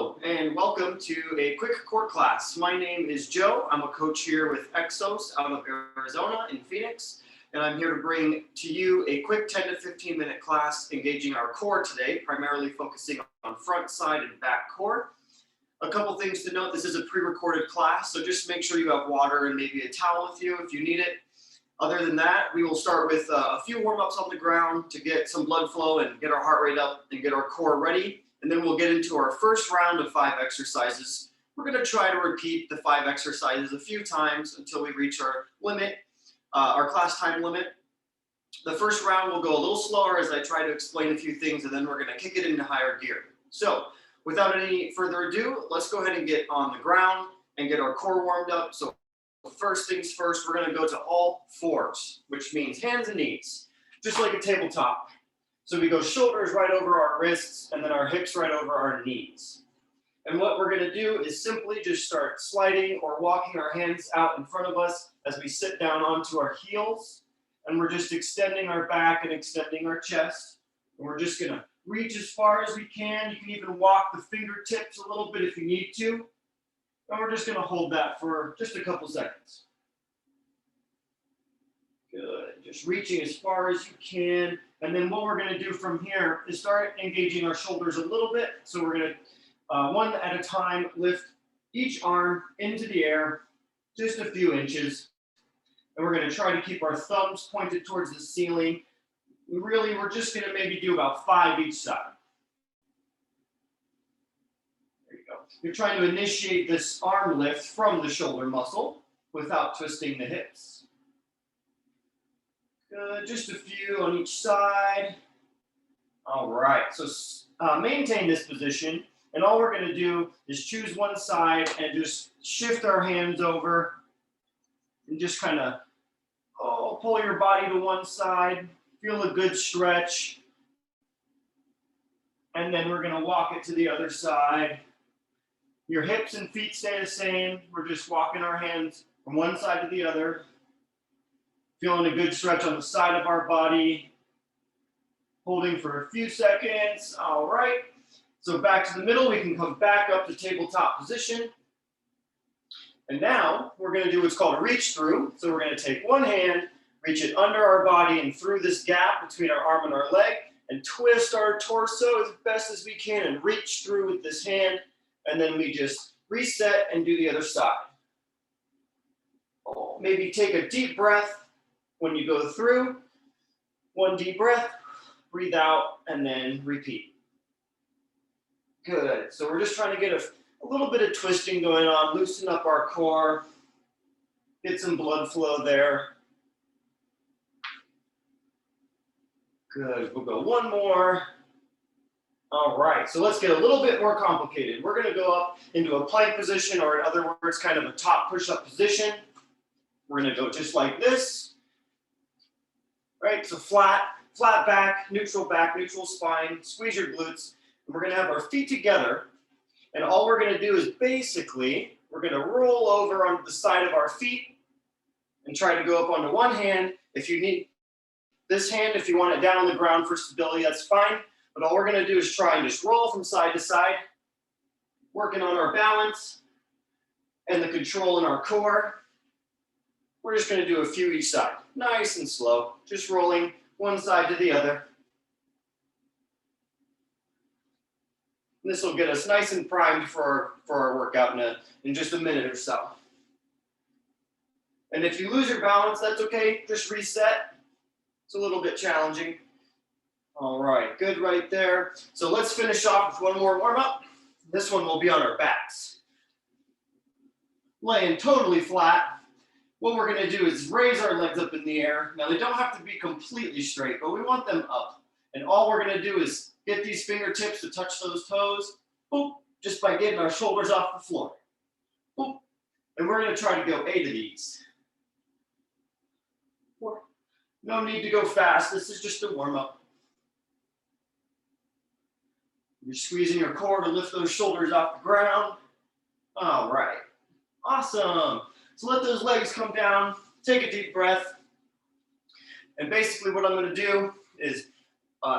Hello and welcome to a quick core class. My name is Joe. I'm a coach here with Exos out of Arizona in Phoenix, and I'm here to bring to you a quick 10 to 15 minute class engaging our core today, primarily focusing on front, side, and back core. A couple things to note: this is a pre-recorded class, so just make sure you have water and maybe a towel with you if you need it. Other than that, we will start with a few warm-ups on the ground to get some blood flow and get our heart rate up and get our core ready. And then we'll get into our first round of 5 exercises. We're going to try to repeat the 5 exercises a few times until we reach our limit, our class time limit. The first round will go a little slower as I try to explain a few things, and then we're going to kick it into higher gear. So without any further ado, let's go ahead and get on the ground and get our core warmed up. So first things first, we're going to go to all fours, which means hands and knees, just like a tabletop. So we go shoulders right over our wrists and then our hips right over our knees. And what we're going to do is simply just start sliding or walking our hands out in front of us as we sit down onto our heels. And we're just extending our back and extending our chest. And we're just going to reach as far as we can. You can even walk the fingertips a little bit if you need to. And we're just going to hold that for just a couple seconds. Good. Just reaching as far as you can. And then what we're going to do from here is start engaging our shoulders a little bit. So we're going to, one at a time, lift each arm into the air, just a few inches. And we're going to try to keep our thumbs pointed towards the ceiling. Really, we're just going to maybe do about 5 each side. There you go. You're trying to initiate this arm lift from the shoulder muscle without twisting the hips. Good, just a few on each side. All right, so maintain this position, and all we're going to do is choose one side and just shift our hands over and just kind of pull your body to one side, feel a good stretch, and then we're going to walk it to the other side. Your hips and feet stay the same. We're just walking our hands from one side to the other. Feeling a good stretch on the side of our body. Holding for a few seconds. All right. So back to the middle. We can come back up to tabletop position. And now we're going to do what's called a reach through. So we're going to take one hand, reach it under our body and through this gap between our arm and our leg, and twist our torso as best as we can and reach through with this hand. And then we just reset and do the other side. Maybe take a deep breath. When you go through, one deep breath, breathe out, and then repeat. Good. So we're just trying to get a little bit of twisting going on, loosen up our core, get some blood flow there. Good. We'll go one more. All right. So let's get a little bit more complicated. We're going to go up into a plank position, or in other words, kind of a top push-up position. We're going to go just like this. Right, so flat back, neutral spine, squeeze your glutes. And we're going to have our feet together. And all we're going to do is basically, we're going to roll over onto the side of our feet and try to go up onto one hand. If you need this hand, if you want it down on the ground for stability, that's fine. But all we're going to do is try and just roll from side to side, working on our balance and the control in our core. We're just going to do a few each side, nice and slow, just rolling one side to the other. And this will get us nice and primed for our workout in just a minute or so. And if you lose your balance, that's okay, just reset. It's a little bit challenging. All right, good right there. So let's finish off with one more warm-up. This one will be on our backs. Laying totally flat. What we're going to do is raise our legs up in the air. Now, they don't have to be completely straight, but we want them up. And all we're going to do is get these fingertips to touch those toes, boop, just by getting our shoulders off the floor. Boop. And we're going to try to go 8 of these. 4. No need to go fast. This is just a warm-up. You're squeezing your core to lift those shoulders off the ground. All right. Awesome. So let those legs come down, take a deep breath. And basically what I'm going to do is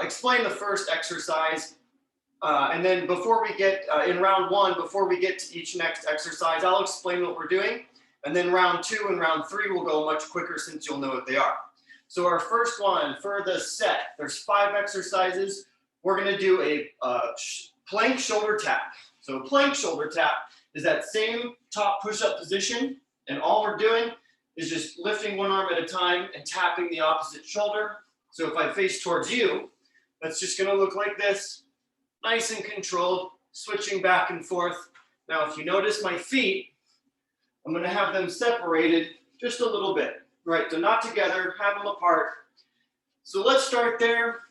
explain the first exercise And then before we get, in round one, before we get to each next exercise, I'll explain what we're doing. And then round 2 and round 3 will go much quicker since you'll know what they are. So our first one for the set, there's 5 exercises. We're gonna do a plank shoulder tap. So plank shoulder tap is that same top push-up position. And all we're doing is just lifting one arm at a time and tapping the opposite shoulder. So if I face towards you, that's just gonna look like this, nice and controlled, switching back and forth. Now, if you notice my feet, I'm gonna have them separated just a little bit, right? So not together, have them apart. So let's start there.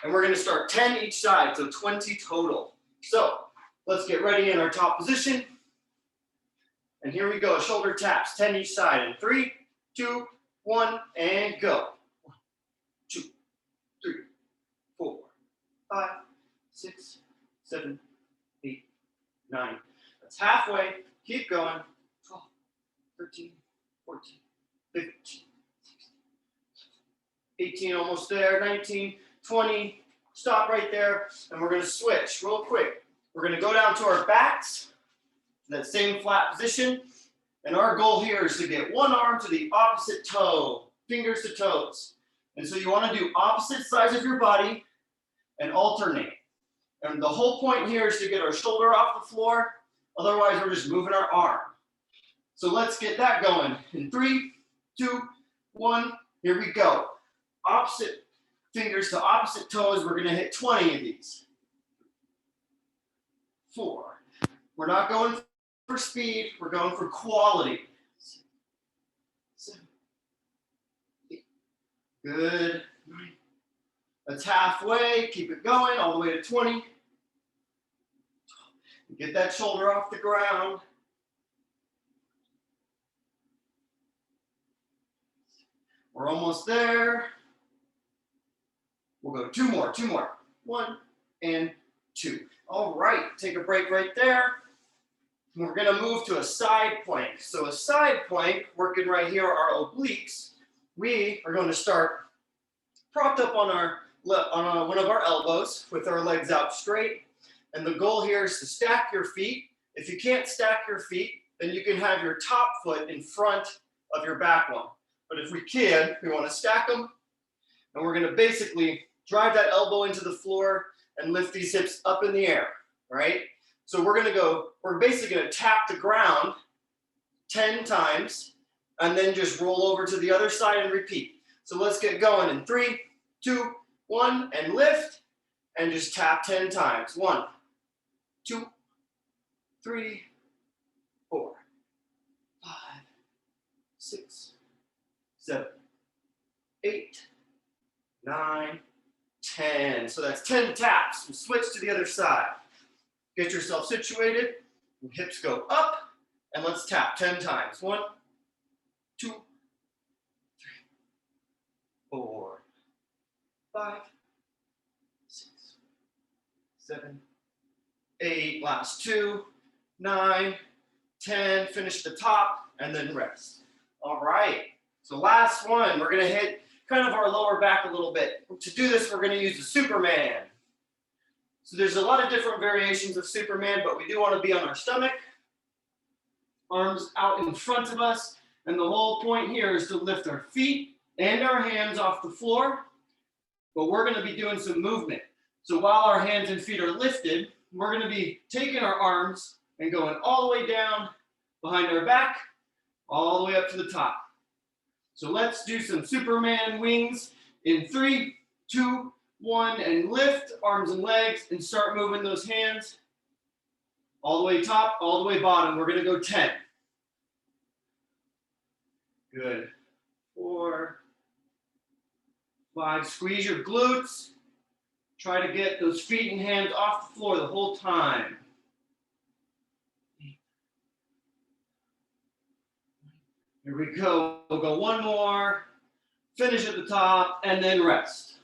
And we're gonna start 10 each side, so 20 total. So let's get ready in our top position. And here we go, shoulder taps, 10 each side. In 3, 2, 1, and go. 1, 2, 3, 4, 5, 6, 7, 8, 9. That's halfway. Keep going. 12, 13, 14, 15, 16, 18, almost there. 19, 20. Stop right there. And we're going to switch real quick. We're going to go down to our backs, that same flat position. And our goal here is to get one arm to the opposite toe, fingers to toes. And so you want to do opposite sides of your body and alternate. And the whole point here is to get our shoulder off the floor. Otherwise, we're just moving our arm. So let's get that going. In 3, 2, 1, here we go. Opposite fingers to opposite toes. We're going to hit 20 of these. 4. We're not going for speed. We're going for quality. 7, 8. Good. 9. That's halfway. Keep it going all the way to 20. Get that shoulder off the ground. We're almost there. We'll go 2 more. 1 and 2. All right, take a break right there. We're gonna move to a side plank. So a side plank, working right here, our obliques, we are going to start propped up on one of our elbows with our legs out straight. And the goal here is to stack your feet. If you can't stack your feet, then you can have your top foot in front of your back one. But if we can, we want to stack them. And we're going to basically drive that elbow into the floor and lift these hips up in the air, right? So we're basically going to tap the ground 10 times and then just roll over to the other side and repeat. So let's get going in 3, 2, 1, and lift, and just tap 10 times. 1, 2, 3, 4, 5, 6, 7, 8, 9, 10. So that's 10 taps. We'll switch to the other side. Get yourself situated. Hips go up, and let's tap 10 times. 1, 2, 3, 4, 5, 6, 7, 8, last 2, 9, 10, finish the top, and then rest. All right, so last one, we're gonna hit kind of our lower back a little bit. To do this, we're gonna use the Superman. So there's a lot of different variations of Superman, but we do wanna be on our stomach, arms out in front of us, and the whole point here is to lift our feet and our hands off the floor, but we're gonna be doing some movement. So while our hands and feet are lifted, we're going to be taking our arms and going all the way down behind our back, all the way up to the top. So let's do some Superman wings in 3, 2, 1, and lift arms and legs and start moving those hands all the way top, all the way bottom. We're going to go 10. Good. 4, 5. Squeeze your glutes. Try to get those feet and hands off the floor the whole time. Here we go. We'll go one more, finish at the top, and then rest.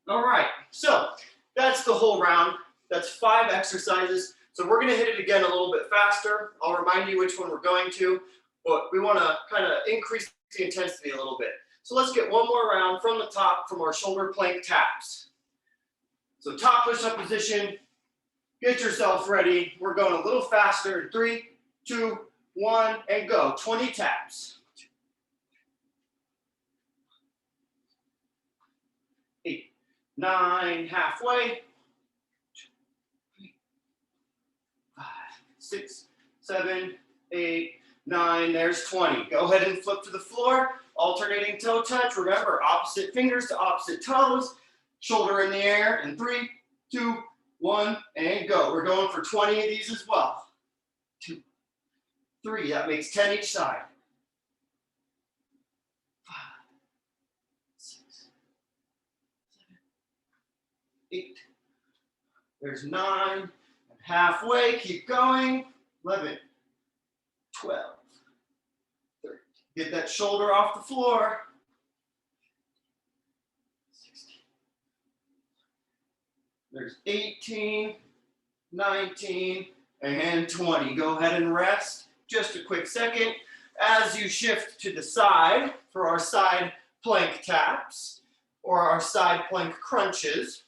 All right, so that's the whole round. That's 5 exercises. So we're gonna hit it again a little bit faster. I'll remind you which one we're going to, but we wanna kind of increase the intensity a little bit. So let's get one more round from the top from our shoulder plank taps. So top push-up position, get yourself ready. We're going a little faster. 3, 2, 1, and go. 20 taps. 8, 9, halfway. 5, 6, 7, 8, 9. There's 20. Go ahead and flip to the floor. Alternating toe touch. Remember, opposite fingers to opposite toes. Shoulder in the air. And 3, 2, 1, and go. We're going for 20 of these as well. 2, 3. That makes 10 each side. 5, 6, 7, 8. There's 9. And halfway. Keep going. 11, 12, 13. Get that shoulder off the floor. 16. There's 18, 19, and 20. Go ahead and rest just a quick second as you shift to the side for our side plank taps or our side plank crunches.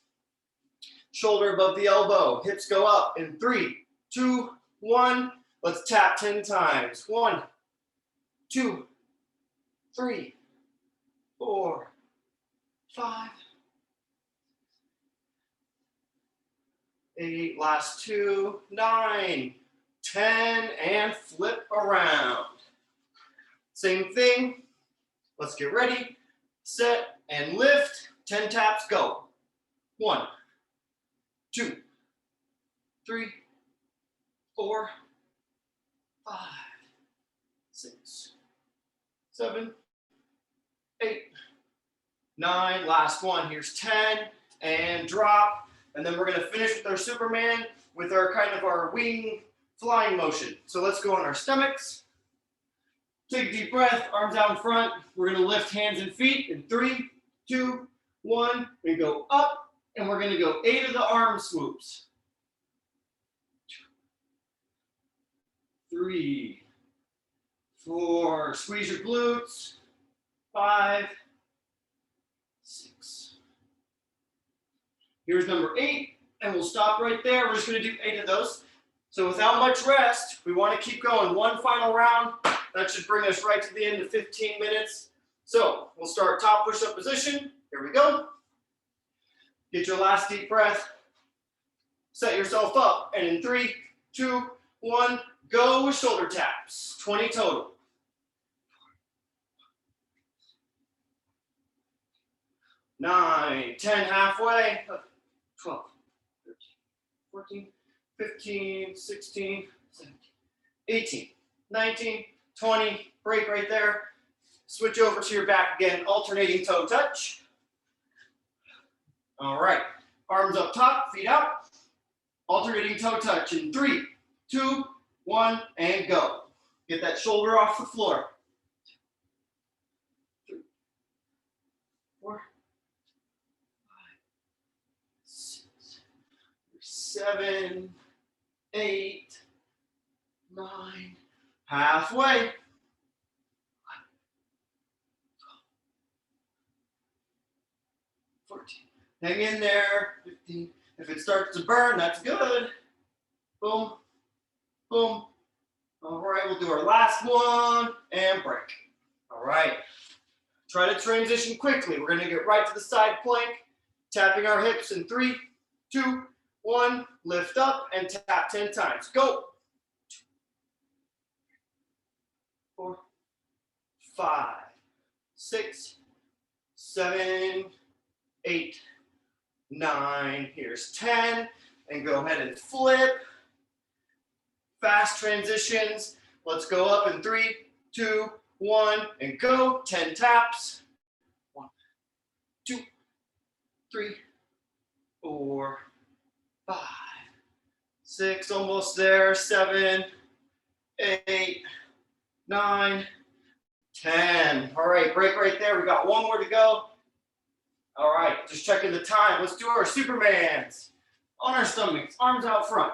Shoulder above the elbow, hips go up in 3, 2, 1. Let's tap 10 times. 1, 2, 3, 4, 5, 8, last 2, 9, 10, and flip around. Same thing. Let's get ready, set, and lift. 10 taps, go. 1, 2, 3, 4, 5, 6, 7, 8, 9. Last one. Here's 10, and drop. And then we're going to finish with our Superman with our kind of our wing flying motion. So let's go on our stomachs. Take a deep breath, arms out in front. We're going to lift hands and feet in 3, 2, 1. We go up, and we're going to go 8 of the arm swoops. 3, 4, squeeze your glutes. 5, 6. Here's number 8, and we'll stop right there. We're just going to do 8 of those. So without much rest, we want to keep going. One final round. That should bring us right to the end of 15 minutes. So we'll start top push-up position. Here we go. Get your last deep breath. Set yourself up, and in 3, 2, 1, go with shoulder taps. 20 total. 9, 10, halfway. 12, 13, 14, 15, 16, 17, 18, 19, 20. Break right there. Switch over to your back again, alternating toe touch. All right. Arms up top, feet out. Alternating toe touch in 3, 2, 1, and go. Get that shoulder off the floor. 2, 3, 4, 5, 6, 7, 8, 9. Halfway. 14. Hang in there. 15. If it starts to burn, that's good. Boom. Boom. All right, we'll do our last one and break. All right. Try to transition quickly. We're going to get right to the side plank, tapping our hips in 3, 2, 1. Lift up and tap 10 times. Go. 4, 5, 6, 7, 8, 9. Here's 10. And go ahead and flip. Fast transitions. Let's go up in 3, 2, 1, and go. 10 taps. 1, 2, 3, 4, 5, 6. Almost there. 7, 8, 9, 10. All right, break right there. We got one more to go. All right, just checking the time. Let's do our Supermans. On our stomachs, arms out front.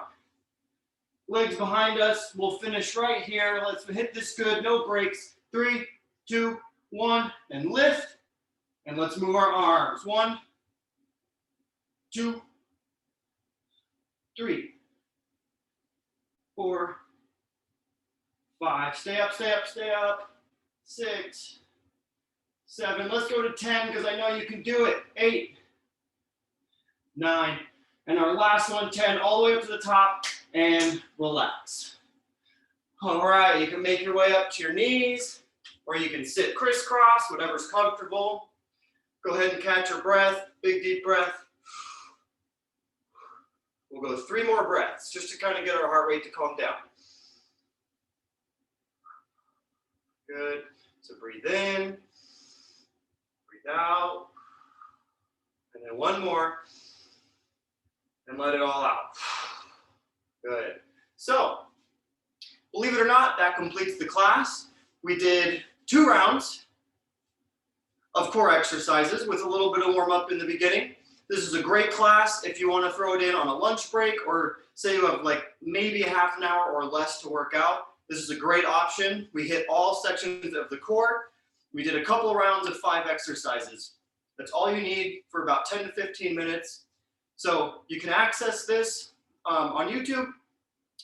Legs behind us. We'll finish right here. Let's hit this good, no breaks. 3, 2, 1, and lift. And let's move our arms. 1, 2, 3, 4, 5. Stay up, stay up, stay up. 6, 7. Let's go to 10 because I know you can do it. 8, 9. And our last one, 10, all the way up to the top and relax. All right, you can make your way up to your knees or you can sit crisscross, whatever's comfortable. Go ahead and catch your breath, big deep breath. We'll go 3 more breaths just to kind of get our heart rate to calm down. Good. So breathe in, breathe out, and then 1 more, and let it all out. Good. So, believe it or not, that completes the class. We did 2 rounds of core exercises with a little bit of warm up in the beginning. This is a great class if you want to throw it in on a lunch break or say you have like maybe a half an hour or less to work out. This is a great option. We hit all sections of the core. We did a couple of rounds of 5 exercises. That's all you need for about 10 to 15 minutes. So you can access this on YouTube.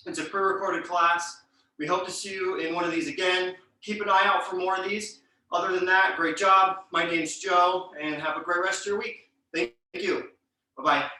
It's a pre-recorded class. We hope to see you in one of these again. Keep an eye out for more of these. Other than that, great job. My name's Joe, and have a great rest of your week. Thank you. Bye-bye.